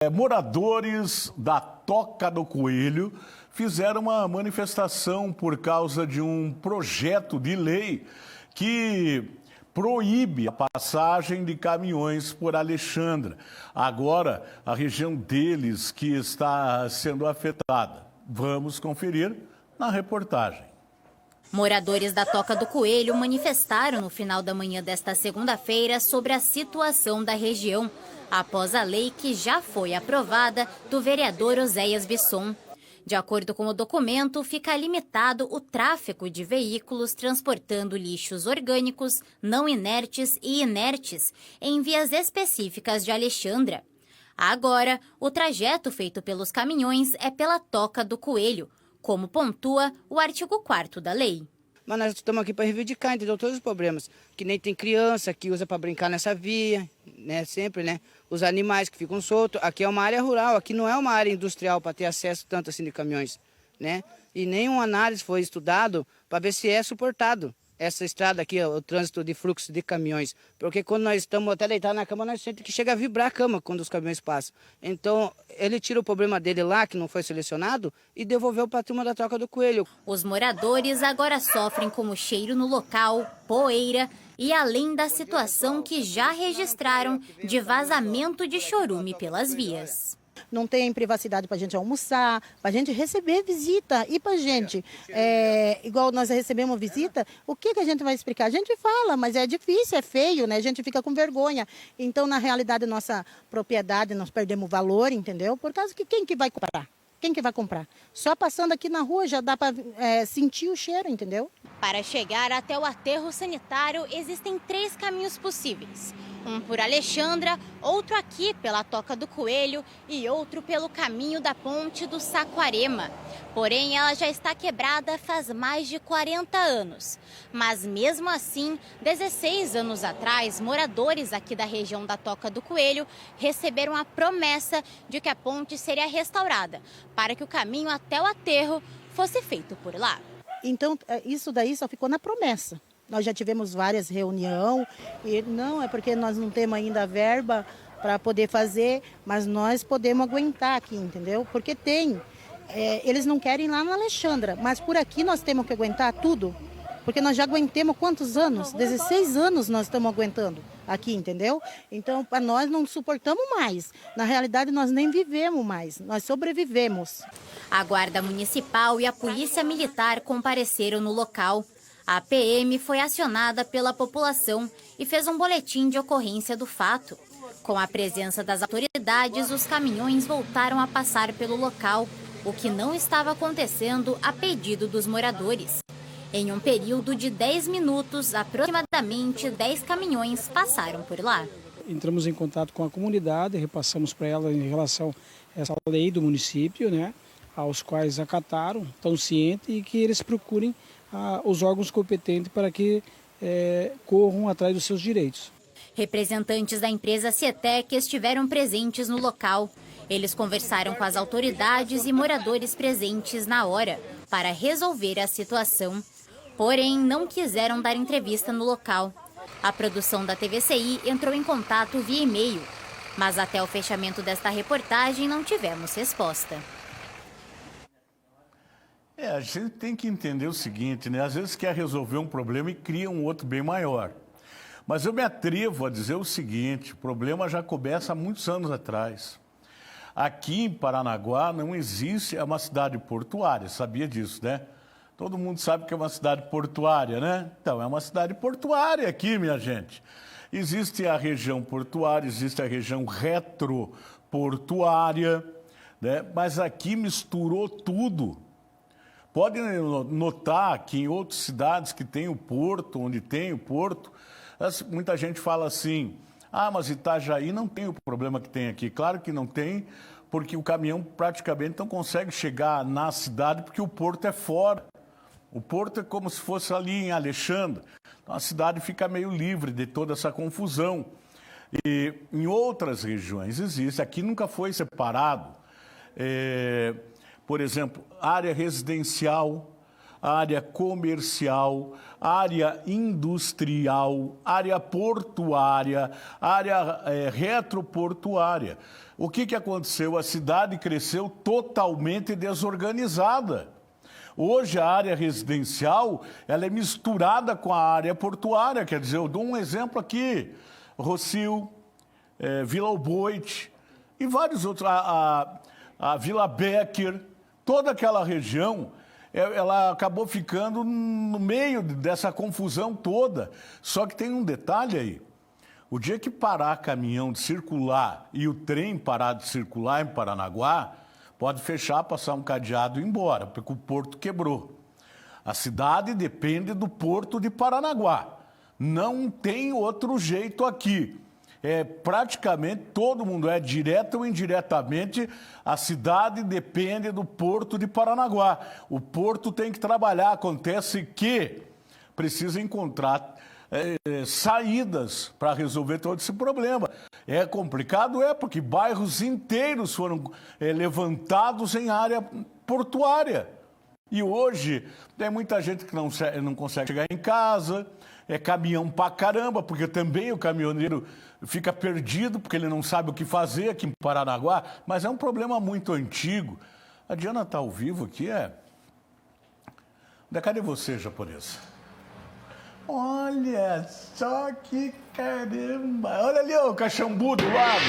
Moradores da Toca do Coelho fizeram uma manifestação por causa de um projeto de lei que proíbe a passagem de caminhões por Alexandra. Agora, a região deles que está sendo afetada. Vamos conferir na reportagem. Moradores da Toca do Coelho manifestaram no final da manhã desta segunda-feira sobre a situação da região, após a lei que já foi aprovada do vereador Oséias Bisson. De acordo com o documento, fica limitado o tráfego de veículos transportando lixos orgânicos, não inertes e inertes em vias específicas de Alexandra. Agora, o trajeto feito pelos caminhões é pela Toca do Coelho, como pontua o artigo 4º da lei. Mas nós estamos aqui para reivindicar, entendeu? Todos os problemas. Que nem tem criança que usa para brincar nessa via, né? Sempre, né? Os animais que ficam soltos. Aqui é uma área rural, aqui não é uma área industrial para ter acesso tanto assim de caminhões, né? E nenhuma análise foi estudado para ver se é suportado essa estrada aqui, o trânsito de fluxo de caminhões. Porque quando nós estamos até deitados na cama, nós sentimos que chega a vibrar a cama quando os caminhões passam. Então, ele tira o problema dele lá, que não foi selecionado, e devolveu para a turma da Toca do Coelho. Os moradores agora sofrem com o cheiro no local, poeira e além da situação que já registraram de vazamento de chorume pelas vias. Não tem privacidade para a gente almoçar, para a gente receber visita. E para a gente, igual nós recebemos visita, o que a gente vai explicar? A gente fala, mas é difícil, é feio, né? A gente fica com vergonha. Então, na realidade, nossa propriedade, nós perdemos valor, entendeu? Por causa que quem que vai comprar? Quem que vai comprar? Só passando aqui na rua já dá para sentir o cheiro, entendeu? Para chegar até o aterro sanitário, existem 3 caminhos possíveis. Um por Alexandra, outro aqui pela Toca do Coelho e outro pelo caminho da ponte do Saquarema. Porém, ela já está quebrada faz mais de 40 anos. Mas mesmo assim, 16 anos atrás, moradores aqui da região da Toca do Coelho receberam a promessa de que a ponte seria restaurada, para que o caminho até o aterro fosse feito por lá. Então, isso daí só ficou na promessa. Nós já tivemos várias reuniões, e não é porque nós não temos ainda a verba para poder fazer, mas nós podemos aguentar aqui, entendeu? Porque tem, eles não querem ir lá na Alexandra, mas por aqui nós temos que aguentar tudo, porque nós já aguentamos quantos anos? 16 anos nós estamos aguentando aqui, entendeu? Então, para nós não suportamos mais. Na realidade, nós nem vivemos mais, nós sobrevivemos. A Guarda Municipal e a Polícia Militar compareceram no local. A PM foi acionada pela população e fez um boletim de ocorrência do fato. Com a presença das autoridades, os caminhões voltaram a passar pelo local, o que não estava acontecendo a pedido dos moradores. Em um período de 10 minutos, aproximadamente 10 caminhões passaram por lá. Entramos em contato com a comunidade, repassamos para ela em relação a essa lei do município, né, aos quais acataram, estão cientes e que eles procurem os órgãos competentes para que corram atrás dos seus direitos. Representantes da empresa Cietec estiveram presentes no local. Eles conversaram com as autoridades e moradores presentes na hora para resolver a situação. Porém, não quiseram dar entrevista no local. A produção da TVCI entrou em contato via e-mail, mas até o fechamento desta reportagem não tivemos resposta. A gente tem que entender o seguinte, né? Às vezes quer resolver um problema e cria um outro bem maior. Mas eu me atrevo a dizer o seguinte, o problema já começa há muitos anos atrás. Aqui em Paranaguá não existe, é uma cidade portuária, sabia disso, né? Todo mundo sabe que é uma cidade portuária, né? Então, é uma cidade portuária aqui, minha gente. Existe a região portuária, existe a região retroportuária, né? Mas aqui misturou tudo. Pode notar que em outras cidades que tem o porto, onde tem o porto, muita gente fala assim, mas Itajaí não tem o problema que tem aqui. Claro que não tem, porque o caminhão praticamente não consegue chegar na cidade porque o porto é fora. O porto é como se fosse ali em Alexandre. Então a cidade fica meio livre de toda essa confusão. E em outras regiões existe, aqui nunca foi separado. Por exemplo, área residencial, área comercial, área industrial, área portuária, área retroportuária. O que aconteceu? A cidade cresceu totalmente desorganizada. Hoje a área residencial ela é misturada com a área portuária. Quer dizer, eu dou um exemplo aqui, Rossio, Vila Oboite e vários outros, a Vila Becker, toda aquela região, ela acabou ficando no meio dessa confusão toda. Só que tem um detalhe aí. O dia que parar caminhão de circular e o trem parar de circular em Paranaguá, pode fechar, passar um cadeado e ir embora, porque o porto quebrou. A cidade depende do porto de Paranaguá. Não tem outro jeito aqui. Praticamente todo mundo, direto ou indiretamente, a cidade depende do porto de Paranaguá. O porto tem que trabalhar. Acontece que precisa encontrar saídas para resolver todo esse problema. É complicado, porque bairros inteiros foram levantados em área portuária. E hoje tem muita gente que não consegue chegar em casa, caminhão pra caramba, porque também o caminhoneiro fica perdido, porque ele não sabe o que fazer aqui em Paranaguá, mas é um problema muito antigo. A Diana está ao vivo aqui, Cadê você, japonesa? Olha só que caramba! Olha ali o Caxambu do lado.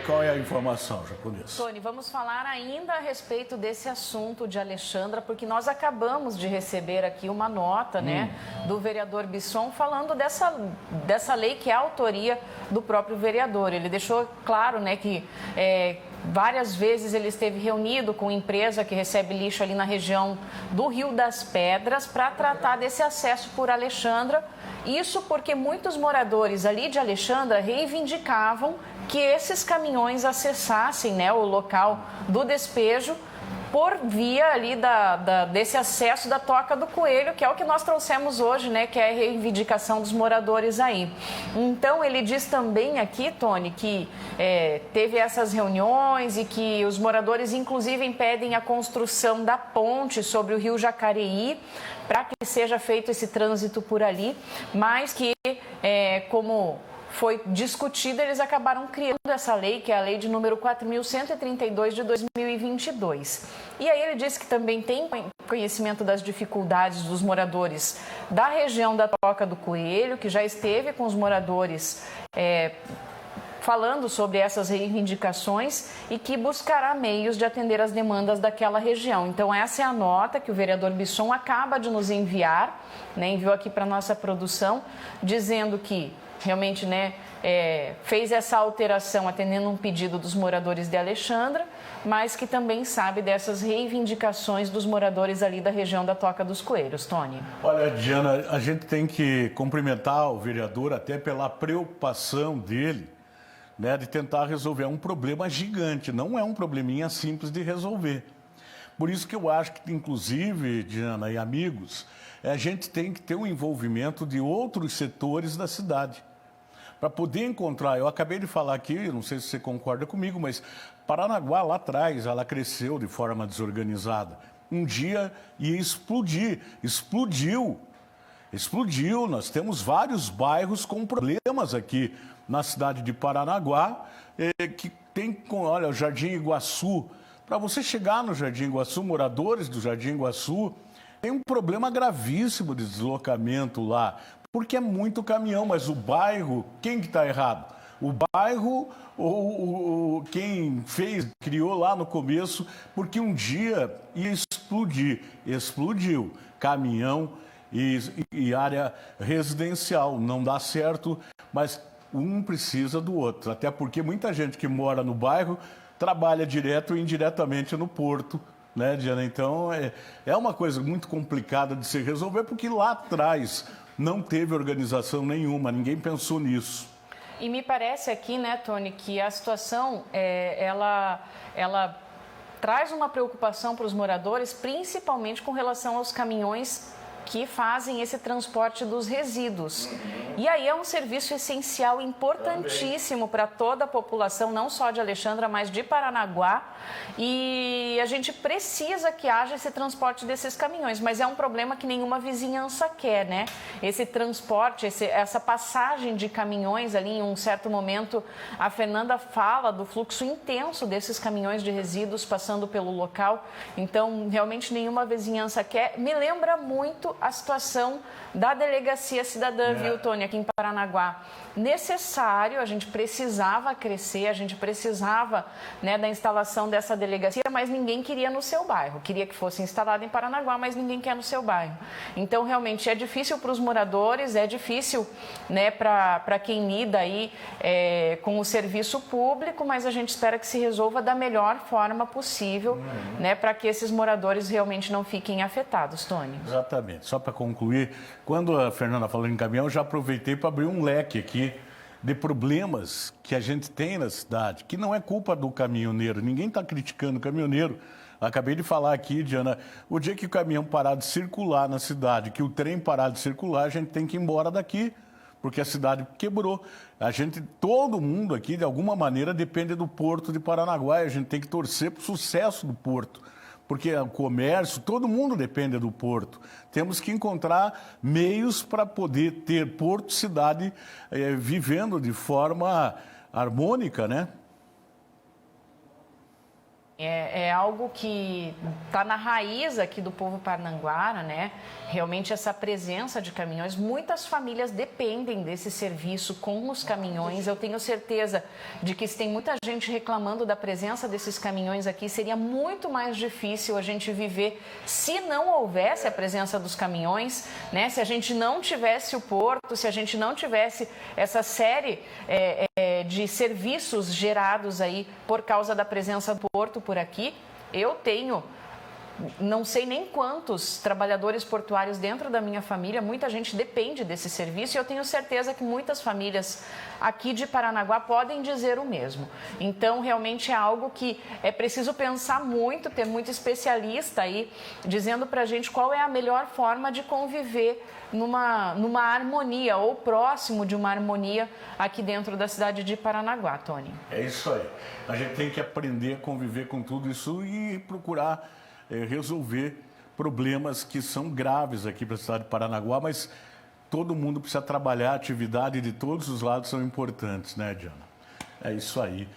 Qual é a informação, japonês? Tony, vamos falar ainda a respeito desse assunto de Alexandra, porque nós acabamos de receber aqui uma nota, do vereador Bisson falando dessa lei que é a autoria do próprio vereador. Ele deixou claro, que várias vezes ele esteve reunido com empresa que recebe lixo ali na região do Rio das Pedras para tratar desse acesso por Alexandra. Isso porque muitos moradores ali de Alexandra reivindicavam que esses caminhões acessassem o local do despejo por via ali desse acesso da Toca do Coelho, que é o que nós trouxemos hoje, que é a reivindicação dos moradores aí. Então, ele diz também aqui, Tony, que teve essas reuniões e que os moradores, inclusive, impedem a construção da ponte sobre o rio Jacareí, para que seja feito esse trânsito por ali, mas que, como foi discutida, eles acabaram criando essa lei, que é a lei de número 4.132 de 2022. E aí ele disse que também tem conhecimento das dificuldades dos moradores da região da Toca do Coelho, que já esteve com os moradores falando sobre essas reivindicações e que buscará meios de atender as demandas daquela região. Então, essa é a nota que o vereador Bisson acaba de nos enviar, enviou aqui para a nossa produção, dizendo que realmente fez essa alteração atendendo um pedido dos moradores de Alexandra, mas que também sabe dessas reivindicações dos moradores ali da região da Toca dos Coelhos. Tony. Olha, Diana, a gente tem que cumprimentar o vereador até pela preocupação dele, de tentar resolver um problema gigante, não é um probleminha simples de resolver. Por isso que eu acho que, inclusive, Diana e amigos, a gente tem que ter o envolvimento de outros setores da cidade. Para poder encontrar, eu acabei de falar aqui, não sei se você concorda comigo, mas Paranaguá lá atrás, ela cresceu de forma desorganizada. Um dia ia explodir, explodiu, nós temos vários bairros com problemas aqui na cidade de Paranaguá, que tem, olha, o Jardim Iguaçu. Para você chegar no Jardim Iguaçu, moradores do Jardim Iguaçu, tem um problema gravíssimo de deslocamento lá, porque é muito caminhão, mas o bairro, quem que está errado? O bairro ou quem criou lá no começo, porque um dia ia explodir, explodiu, caminhão e área residencial, não dá certo, mas um precisa do outro, até porque muita gente que mora no bairro trabalha direto ou indiretamente no porto, Diana? Então, é uma coisa muito complicada de se resolver, porque lá atrás não teve organização nenhuma, ninguém pensou nisso. E me parece aqui, Tony, que a situação, ela traz uma preocupação para os moradores, principalmente com relação aos caminhões que fazem esse transporte dos resíduos. E aí é um serviço essencial, importantíssimo para toda a população, não só de Alexandra, mas de Paranaguá. E a gente precisa que haja esse transporte desses caminhões, mas é um problema que nenhuma vizinhança quer, né? Esse transporte, essa passagem de caminhões ali, em um certo momento, a Fernanda fala do fluxo intenso desses caminhões de resíduos passando pelo local. Então, realmente nenhuma vizinhança quer. Me lembra muito a situação da Delegacia Cidadã, viu, Tony, aqui em Paranaguá. Necessário, a gente precisava crescer, a gente precisava, né, da instalação dessa delegacia, mas ninguém queria no seu bairro. Queria que fosse instalada em Paranaguá, mas ninguém quer no seu bairro. Então, realmente, é difícil para os moradores, é difícil, né, para quem lida aí com o serviço público, mas a gente espera que se resolva da melhor forma possível, né, para que esses moradores realmente não fiquem afetados, Tony. Exatamente. Só para concluir, quando a Fernanda falou em caminhão, eu já aproveitei para abrir um leque aqui de problemas que a gente tem na cidade, que não é culpa do caminhoneiro, ninguém está criticando o caminhoneiro. Acabei de falar aqui, Diana, o dia que o caminhão parar de circular na cidade, que o trem parar de circular, a gente tem que ir embora daqui, porque a cidade quebrou. Todo mundo aqui, de alguma maneira, depende do Porto de Paranaguá, e a gente tem que torcer para o sucesso do Porto. Porque o comércio, todo mundo depende do porto. Temos que encontrar meios para poder ter porto, cidade, vivendo de forma harmônica, né? É algo que está na raiz aqui do povo parnanguara, né? Realmente essa presença de caminhões, muitas famílias dependem desse serviço com os caminhões. Eu tenho certeza de que se tem muita gente reclamando da presença desses caminhões aqui, seria muito mais difícil a gente viver se não houvesse a presença dos caminhões, né? Se a gente não tivesse o porto, se a gente não tivesse essa série de serviços gerados aí por causa da presença do porto por aqui. Eu tenho não sei nem quantos trabalhadores portuários dentro da minha família, muita gente depende desse serviço e eu tenho certeza que muitas famílias aqui de Paranaguá podem dizer o mesmo. Então, realmente é algo que é preciso pensar muito, ter muito especialista aí dizendo pra gente qual é a melhor forma de conviver numa harmonia ou próximo de uma harmonia aqui dentro da cidade de Paranaguá, Tony. É isso aí. A gente tem que aprender a conviver com tudo isso e procurar resolver problemas que são graves aqui para a cidade de Paranaguá, mas todo mundo precisa trabalhar, a atividade de todos os lados são importantes, né, Diana? É isso aí.